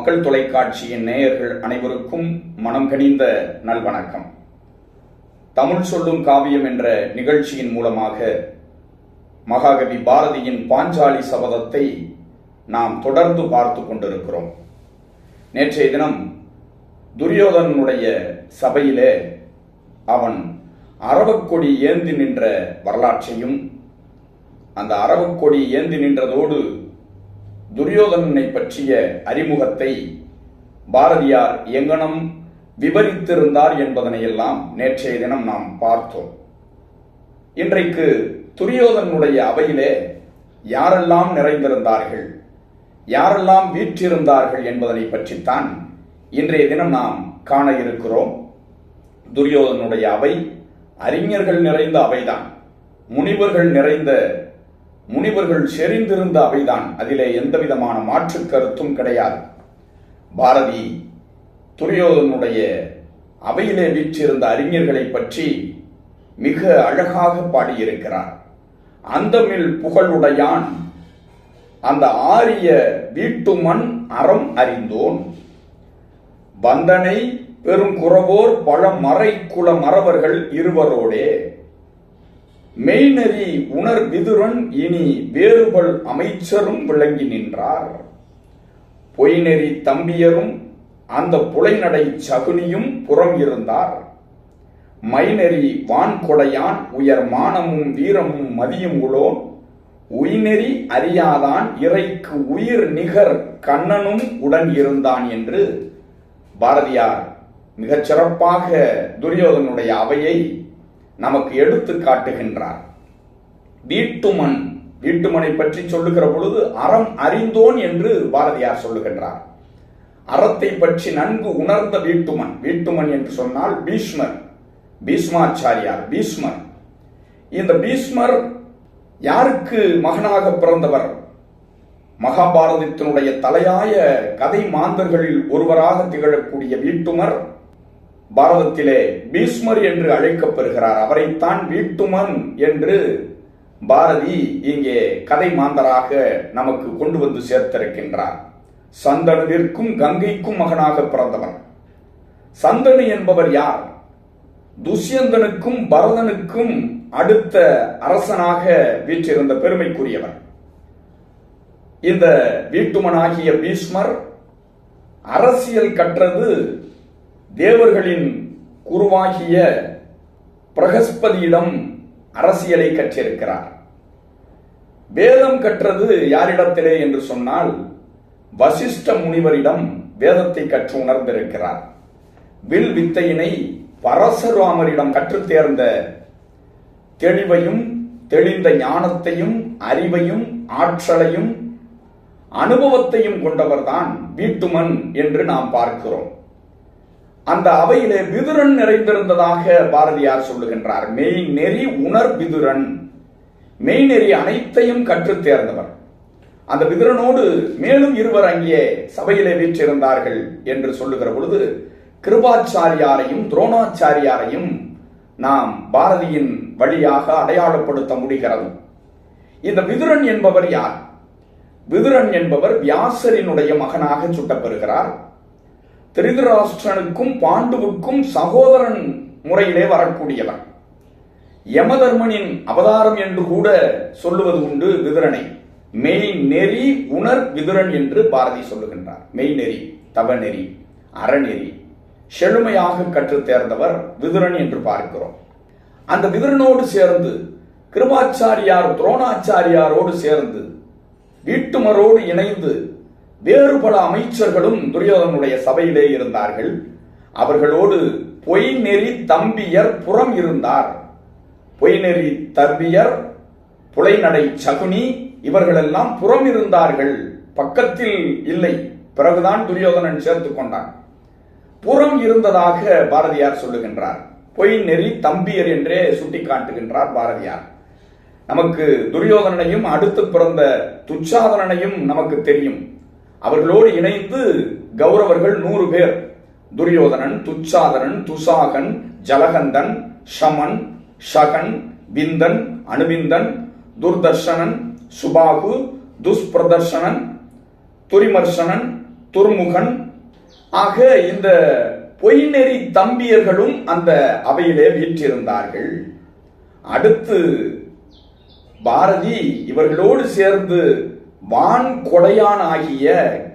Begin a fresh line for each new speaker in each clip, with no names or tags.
மக்கள் தொலைக்காட்சியின் நேயர்கள் அனைவருக்கும் மனம் கனிந்த நல்வணக்கம். தமிழ் சொல்லும் காவியம் என்ற நிகழ்ச்சியின் மூலமாக மகாகவி பாரதியின் பாஞ்சாலி சபதத்தை நாம் தொடர்ந்து பார்த்து கொண்டிருக்கிறோம். நேற்றைய தினம் துரியோதனனுடைய சபையிலே அவன் அரவக்கொடி ஏந்தி நின்ற வரலாற்றையும், அந்த அரவக்கொடி ஏந்தி நின்றதோடு துரியோதனனை பற்றிய அறிமுகத்தை பாரதியார் எங்கனம் விவரித்திருந்தார் என்பதனையெல்லாம் நேற்றைய தினம் நாம் பார்த்தோம். இன்றைக்கு துரியோதனனுடைய அவையிலே யாரெல்லாம் நிறைந்திருந்தார்கள், யாரெல்லாம் வீற்றிருந்தார்கள் என்பதனை பற்றித்தான் இன்றைய தினம் நாம் காண இருக்கிறோம். துரியோதனனுடைய அவை அறிஞர்கள் நிறைந்த அவைதான், முனிவர்கள் செறிந்திருந்த அவைதான். அதிலே எந்த விதமான மாற்று கருத்தும் கிடையாது. பாரதி துரியோதனுடைய அவையிலே வீற்றிருந்த அறிஞர்களை பற்றி மிக அழகாக பாடியிருக்கிறார். அந்தமில் புகழுடையான் அந்த ஆரிய வீட்டுமண் அறம் அறிந்தோன், வந்தனை பெருங்குறவோர் பல மறை குல மறவர்கள் இருவரோடே, மெய்நெறி உணர் விதுரன் இனி வேறுபல் அமைச்சரும் விளங்கி நின்றார், பொய்நெறி தம்பியரும் அந்த புலைநடை சகுனியும் புறம் இருந்தார், மைநெறி வான்கொடையான் உயர் மானமும் வீரமும் மதியும் உளோன், உய்நெறி அறியாதான் இறைக்கு உயிர் நிகர் கண்ணனும் உடன் இருந்தான் என்று பாரதியார் மிகச் சிறப்பாக துரியோதனுடைய அவையை நமக்கு எடுத்து காட்டுகின்றார். வீட்டுமனை பற்றி சொல்லுகிற பொழுது அறம் அறிந்தோன் என்று பாரதியார் சொல்லுகின்றார். அறத்தை பற்றி நன்கு உணர்ந்த வீட்டுமன் என்று சொன்னால் பீஷ்மாச்சாரியார், பீஷ்மர். இந்த பீஷ்மர் யாருக்கு மகனாக பிறந்தவர்? மகாபாரதத்தினுடைய தலையாய கதை மாந்தர்களில் ஒருவராக திகழக்கூடிய வீட்டுமர் பாரதத்திலே பீஷ்மர் என்று அழைக்கப்பெறுகிறார். அவரைத்தான் வீட்டுமன் என்று பாரதி இங்கே கதை மாந்தராக நமக்கு கொண்டு வந்து சேர்த்திருக்கின்றார். சந்தனுவிற்கும் கங்கைக்கும் மகனாக பிறந்தவர். சந்தனு என்பவர் யார்? துஷ்யந்தனுக்கும் பரதனுக்கும் அடுத்த அரசனாக வீற்றிருந்த பெருமைக்குரியவர். இந்த வீட்டுமனாகிய பீஷ்மர் அரசியல் கற்றது தேவர்களின் குருவாகிய பிரகஸ்பதியிடம் அரசியலை கற்றிருக்கிறார். வேதம் கற்றது யாரிடத்திலே என்று சொன்னால் வசிஷ்ட முனிவரிடம் வேதத்தை கற்று உணர்ந்திருக்கிறார். வில் வித்தையினை பரசுராமரிடம் கற்றுத் தேர்ந்த தெளிவையும் தெளிந்த ஞானத்தையும் அறிவையும் ஆற்றலையும் அனுபவத்தையும் கொண்டவர்தான் வீட்டுமன் என்று நாம் பார்க்கிறோம். அந்த அவையிலே விதுரன் நிறைந்திருந்ததாக பாரதியார் சொல்லுகின்றார். மெய்நெறி உணர் விதுரன், மெய்நெறி அனைத்தையும் கற்றுத் தேர்ந்தவர். அந்த விதுரனோடு மேலும் இருவர் அங்கே சபையிலே வீற்றிருந்தார்கள் என்று சொல்லுகிற பொழுது கிருபாச்சாரியாரையும் துரோணாச்சாரியாரையும் நாம் பாரதியின் வழியாக அடையாளப்படுத்த முடிகிறது. இந்த விதுரன் என்பவர் யார்? விதுரன் என்பவர் வியாசரினுடைய மகனாக சுட்டப்பெறுகிறார். திருதராஷ்டிரனுக்கும் பாண்டுவுக்கும் சகோதரன் முறையிலே வரக்கூடியவர். யமதர்மனின் அவதாரம் என்று கூட சொல்லுவது உண்டு விதுரனை. மெய்நெறி உணர் விதுரன் என்று பாரதி சொல்லுகின்றார். மெய்நெறி, தவநெறி, அறநெறி செழுமையாக கற்றுத் தேர்ந்தவர் விதுரன் என்று பார்க்கிறோம். அந்த விதுரனோடு சேர்ந்து கிருபாச்சாரியார் துரோணாச்சாரியாரோடு சேர்ந்து வீட்டுமரோடு இணைந்து வேறு பல அமைச்சர்களும் துரியோதனுடைய சபையிலே இருந்தார்கள். அவர்களோடு பொய்நெறி தம்பியர் புறம் இருந்தார். பொய்நெறி தம்பியர், புலைநடை சகுனி இவர்களெல்லாம் புறம் இருந்தார்கள், பக்கத்தில் இல்லை. பிறகுதான் துரியோதனன் சேர்த்துக் கொண்டான். புறம் இருந்ததாக பாரதியார் சொல்லுகின்றார். பொய்நெறி தம்பியர் என்றே சுட்டிக்காட்டுகின்றார் பாரதியார். நமக்கு துரியோதனனையும் அடுத்து பிறந்த துச்சாதனனையும் நமக்கு தெரியும். அவர்களோடு இணைந்து கௌரவர்கள் 100 பேர். துரியோதனன், துச்சாதனன், துசாகன், ஜலகந்தன், ஷமன், ஷகன், விந்தன், அனுவிந்தன், துர்தர்ஷனன், சுபாகு, துஷ்பிரதர்ஷனன், துரிமர்ஷனன், துர்முகன் ஆக இந்த பொய்நெறி தம்பியர்களும் அந்த அவையிலே வீற்றிருந்தார்கள். அடுத்து பாரதி இவர்களோடு சேர்ந்து வான் கொடையான் ஆகிய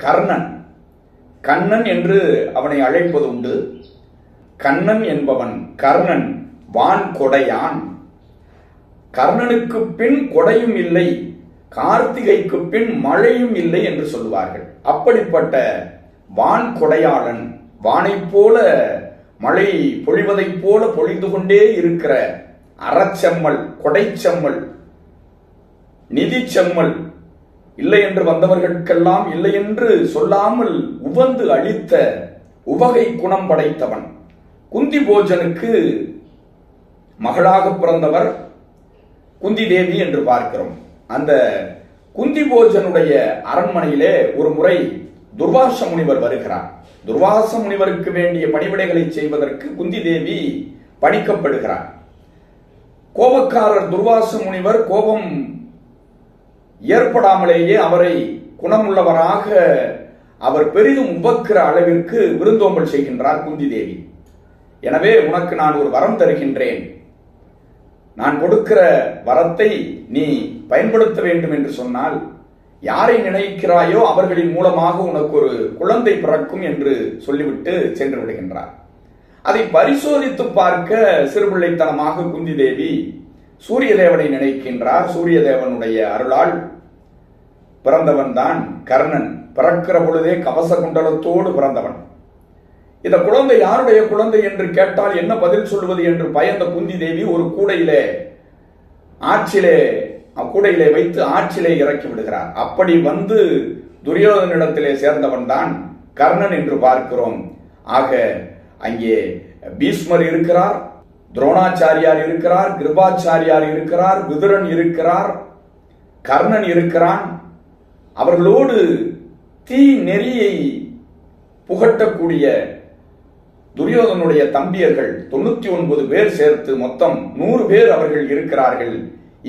கர்ணன், கண்ணன் என்று அவனை அழைப்பது உண்டு. கண்ணன் என்பவன் கர்ணன், வான் கொடையான். கர்ணனுக்கு பின் கொடையும் இல்லை, கார்த்திகைக்கு பின் மழையும் இல்லை என்று சொல்லுவார்கள். அப்படிப்பட்ட வான் கொடையாளன், வானைப் போல மழை பொழிவதைப் போல பொழிந்து கொண்டே இருக்கிற அறச்செம்மல், கொடைச்செம்மல், நிதி செம்மல், இல்லை என்று வந்தவர்களுக்கெல்லாம் இல்லை என்று சொல்லாமல் உவந்து அளித்த உவகை குணம் படைத்தவன். குந்தி போஜனுக்கு மகளாக பிறந்தவர் குந்தி தேவி என்று பார்க்கிறோம். அந்த குந்தி போஜனுடைய அரண்மனையிலே ஒரு முறை துர்வாச முனிவர் வருகிறார். துர்வாச முனிவருக்கு வேண்டிய பணிவிடைகளை செய்வதற்கு குந்தி தேவி பணிக்கப்படுகிறார். கோபக்காரர் துர்வாச முனிவர் கோபம் ஏற்படாமலேயே அவரை குணமுள்ளவராக அவர் பெரிதும் உபக்கிற அளவிற்கு விருந்தோம்பல் செய்கின்றார் குந்தி தேவி. எனவே உனக்கு நான் ஒரு வரம் தருகின்றேன், நான் கொடுக்கிற வரத்தை நீ பயன்படுத்த வேண்டும் என்று சொன்னால் யாரை நினைக்கிறாயோ அவர்களின் மூலமாக உனக்கு ஒரு குழந்தை பிறக்கும் என்று சொல்லிவிட்டு சென்று விடுகின்றார். அதை பரிசோதித்து பார்க்க சிறுபிள்ளைத்தனமாக குந்தி தேவி சூரிய தேவனை நினைக்கின்றார். சூரிய தேவனுடைய அருளால் பிறந்தவன் தான் கர்ணன். பிறக்கிற பொழுதே கவச குண்டலத்தோடு பிறந்தவன். இந்த குழந்தை யாருடைய குழந்தை என்று கேட்டால் என்ன பதில் சொல்வது என்று பயந்த குந்தி தேவி ஒரு கூடையிலே வைத்து ஆற்றிலே இறக்கி விடுகிறார். அப்படி வந்து துரியோதனிடத்திலே சேர்ந்தவன் தான் கர்ணன் என்று பார்க்கிறோம். ஆக அங்கே பீஷ்மர் இருக்கிறார், துரோணாச்சாரியார் இருக்கிறார், கிருபாச்சாரியார் இருக்கிறார், விதுரன் இருக்கிறார், கர்ணன் இருக்கிறான். அவர்களோடு தீ நெறியை புகட்டக்கூடிய துரியோதனுடைய தம்பியர்கள் 99 பேர் சேர்த்து மொத்தம் 100 பேர் அவர்கள் இருக்கிறார்கள்.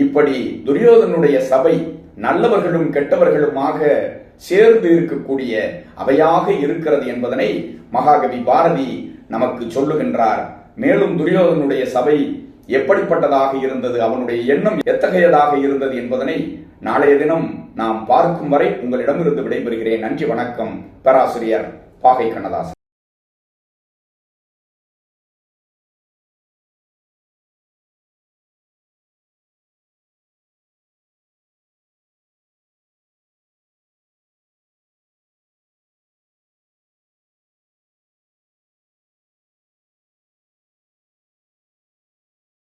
இப்படி துரியோதனுடைய சபை நல்லவர்களும் கெட்டவர்களுமாக சேர்ந்து இருக்கக்கூடிய அவையாக இருக்கிறது என்பதனை மகாகவி பாரதி நமக்கு சொல்லுகின்றார். மேலும் துரியோதனுடைய சபை எப்படிப்பட்டதாக இருந்தது, அவனுடைய எண்ணம் எத்தகையதாக இருந்தது என்பதனை நாளைய தினம் நாம் பார்க்கும் வரை உங்களிடமிருந்து விடைபெறுகிறேன். நன்றி, வணக்கம். பேராசிரியர் பாகை கண்ணதாசன்.